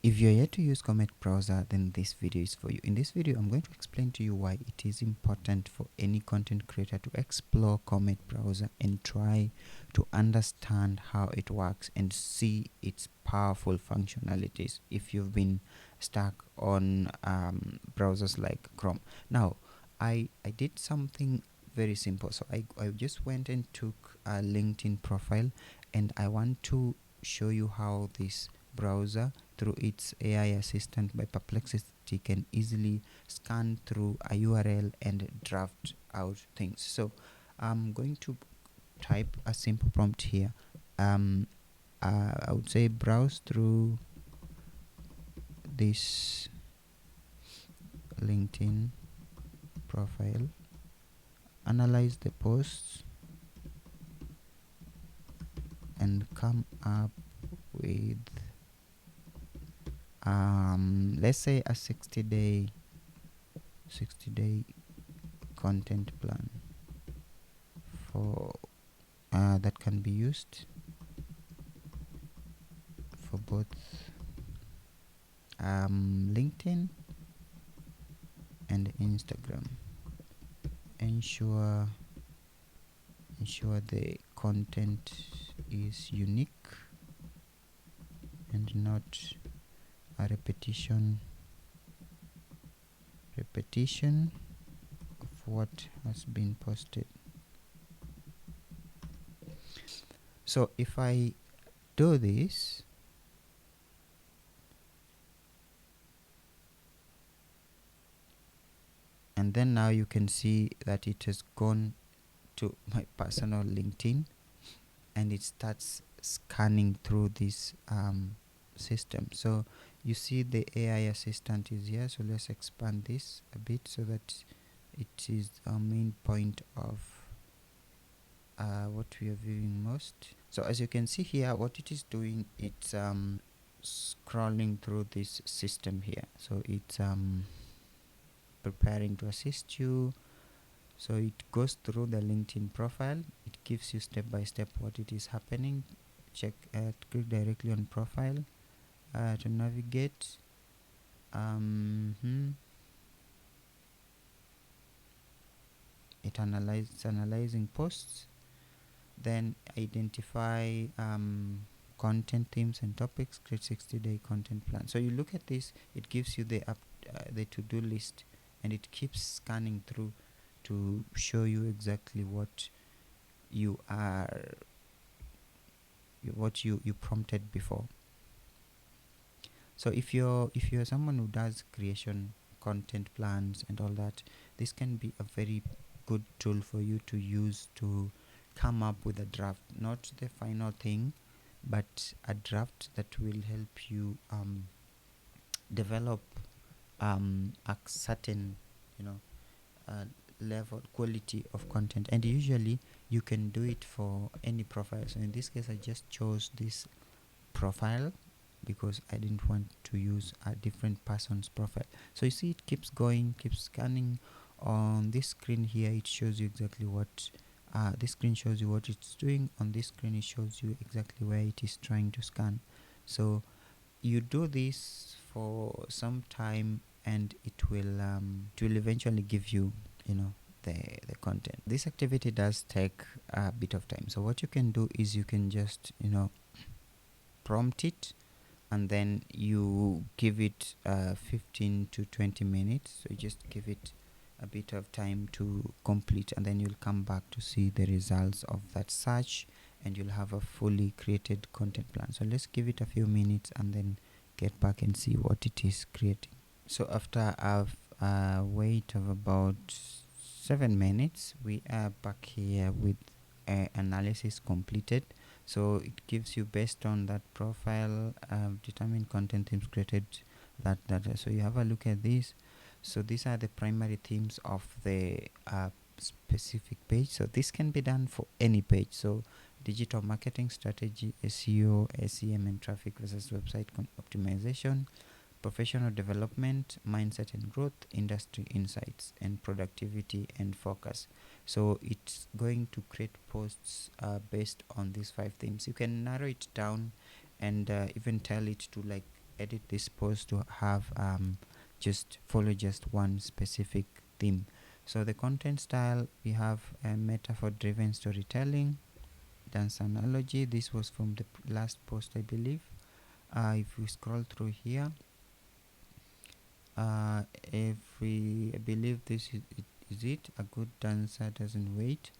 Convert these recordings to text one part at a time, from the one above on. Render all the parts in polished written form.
If you're yet to use Comet browser, then this video is for you. In this video, I'm going to explain to you why it is important for any content creator to explore Comet browser and try to understand how it works and see its powerful functionalities if you've been stuck on browsers like Chrome. Now, I did something very simple. So I just went and took a LinkedIn profile, and I want to show you how this browser through its AI assistant by Perplexity can easily scan through a URL and draft out things. So I'm going to type a simple prompt here. I would say browse through this LinkedIn profile, analyze the posts, and come up with let's say a 60-day content plan for that can be used for both LinkedIn and Instagram. Ensure the content is unique and not a repetition of what has been posted. So if I do this, and then now you can see that it has gone to my personal LinkedIn, and it starts scanning through this system. So you see the AI assistant is here. So let's expand this a bit so that it is our main point of what we are viewing most. So as you can see here, what it is doing, it's scrolling through this system here. So it's preparing to assist you. So it goes through the LinkedIn profile. It gives you step by step what it is happening. Click directly on profile to navigate. It's analyzing posts, then identify content themes and topics, create 60-day content plan. So you look at this, it gives you the to-do list, and it keeps scanning through to show you exactly what you prompted before. So if you're someone who does creation, content plans and all that, this can be a very good tool for you to use to come up with a draft, not the final thing, but a draft that will help you develop a certain level quality of content. And usually you can do it for any profile. So in this case, I just chose this profile because I didn't want to use a different person's profile. So you see, it keeps going, keeps scanning. On this screen here, it shows you exactly what this screen shows you what it's doing. On this screen, it shows you exactly where it is trying to scan. So you do this for some time, and it will eventually give you the content. This activity does take a bit of time. So what you can do is you can just prompt it, and then you give it 15 to 20 minutes. So you just give it a bit of time to complete, and then you'll come back to see the results of that search, and you'll have a fully created content plan. So let's give it a few minutes and then get back and see what it is creating. So after a wait of about 7 minutes, we are back here with analysis completed. So it gives you, based on that profile, determine content themes created, that data. So you have a look at this. So these are the primary themes of the specific page. So this can be done for any page. So digital marketing strategy, SEO, SEM and traffic versus website optimization, professional development, mindset and growth, industry insights, and productivity and focus. So it's going to create posts based on these 5 themes. You can narrow it down and even tell it to edit this post to have just follow just one specific theme. So the content style, we have a metaphor driven storytelling, dance analogy. This was from the last post, I believe. If we scroll through here, if we I believe this is it. A good dancer doesn't wait.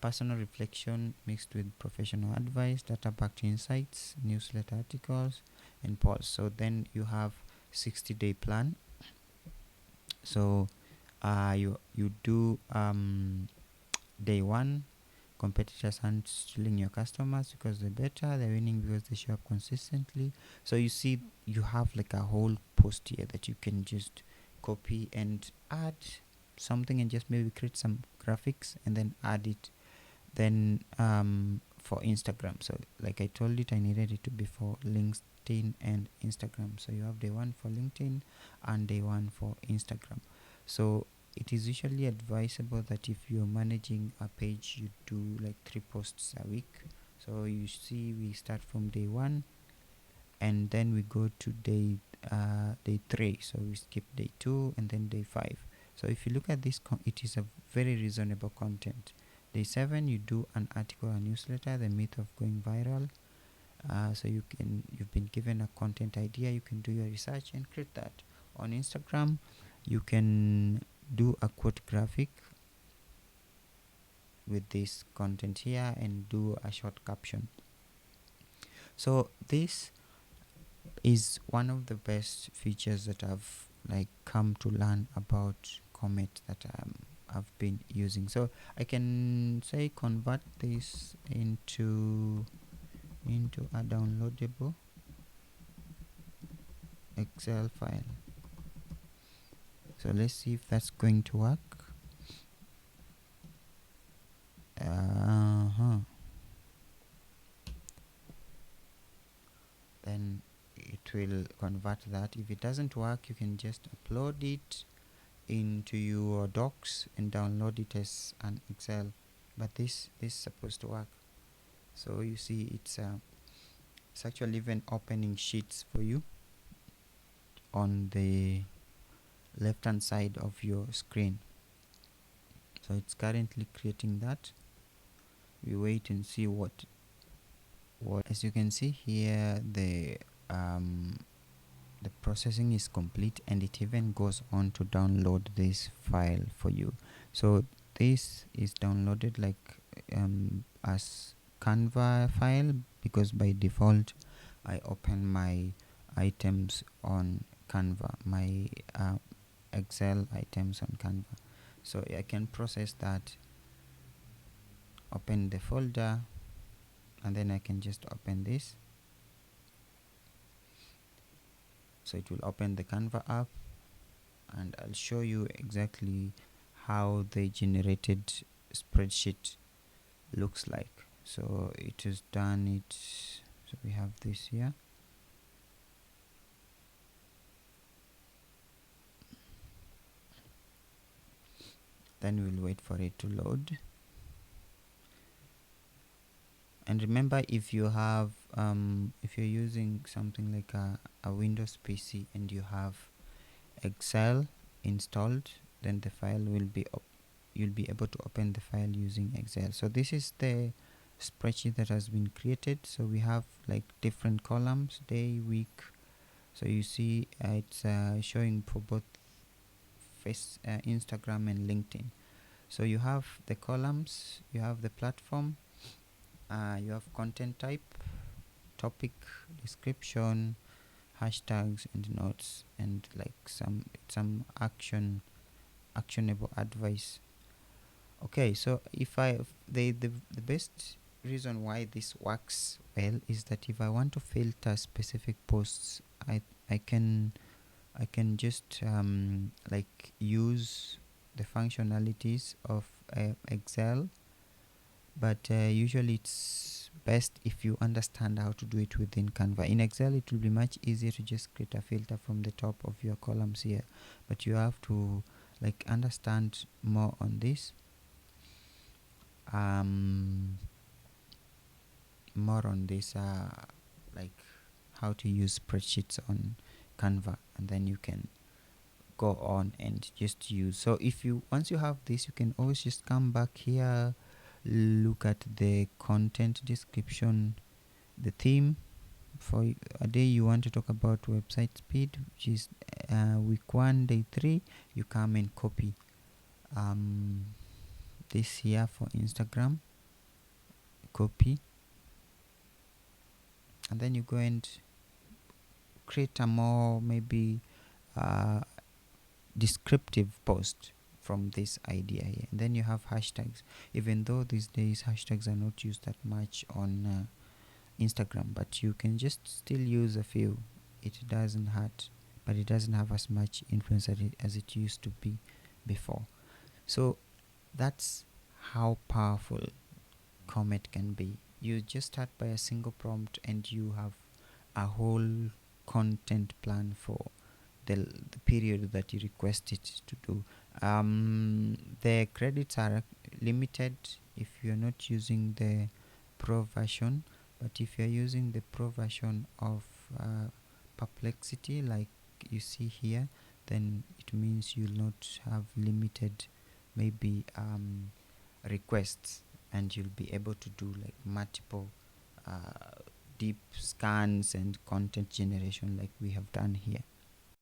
Personal reflection mixed with professional advice, data backed insights, newsletter articles, and polls. So then you have 60-day plan. So you do day one, competitors aren't stealing your customers because they're better, they're winning because they show up consistently. So you see, you have like a whole post here that you can just copy and add something and just maybe create some graphics and then add it. Then for Instagram, so like I told it, I needed it to be for LinkedIn and Instagram. So you have day one for LinkedIn and day one for Instagram. So it is usually advisable that if you're managing a page, you do like 3 posts a week. So you see, we start from day one and then we go to day 3. So we skip day 2 and then day 5. So if you look at this, it is a very reasonable content. Day 7, you do an article or newsletter, the myth of going viral. So you've been given a content idea, you can do your research and create that. On Instagram, you can do a quote graphic with this content here and do a short caption. So this is one of the best features that I've like come to learn about Comet that I've been using. So I can say convert this into a downloadable Excel file. So let's see if that's going to work. Then it will convert that. If it doesn't work, you can just upload it into your docs and download it as an Excel. But this is supposed to work. So you see, it's actually even opening sheets for you on the left hand side of your screen. So it's currently creating that. We wait and see what as you can see here, the processing is complete and it even goes on to download this file for you. So this is downloaded like as Canva file, because by default I open my items on Canva, my Excel items on Canva. So I can process that, open the folder, and then I can just open this. So it will open the Canva app and I'll show you exactly how the generated spreadsheet looks like. So it has done it. So we have this here. Then we'll wait for it to load. And remember, if you have if you're using something like a Windows PC and you have Excel installed, then the file will be you'll be able to open the file using Excel. So this is the spreadsheet that has been created. So we have like different columns, day, week. So you see it's showing for both Instagram and LinkedIn. So you have the columns, you have the platform, you have content type, topic, description, hashtags and notes, and like some actionable advice. Okay, so if the best reason why this works well is that if I want to filter specific posts, I can just like use the functionalities of Excel, but usually it's best if you understand how to do it within Canva. In Excel, it will be much easier to just create a filter from the top of your columns here, but you have to like understand more on this, more on this like how to use spreadsheets on Canva, and then you can go on and just use. So if you once you have this, you can always just come back here, look at the content description, the theme for a day you want to talk about website speed, which is week 1 day 3. You come and copy this here for Instagram, copy, and then you go and create a more maybe descriptive post from this idea here. And then you have hashtags, even though these days hashtags are not used that much on Instagram, but you can just still use a few. It doesn't hurt, but it doesn't have as much influence as it used to be before. So that's how powerful Comet can be. You just start by a single prompt and you have a whole content plan for the period that you request it to do. The credits are limited if you're not using the pro version, but if you're using the pro version of Perplexity, like you see here, then it means you'll not have limited maybe requests, and you'll be able to do like multiple deep scans and content generation like we have done here.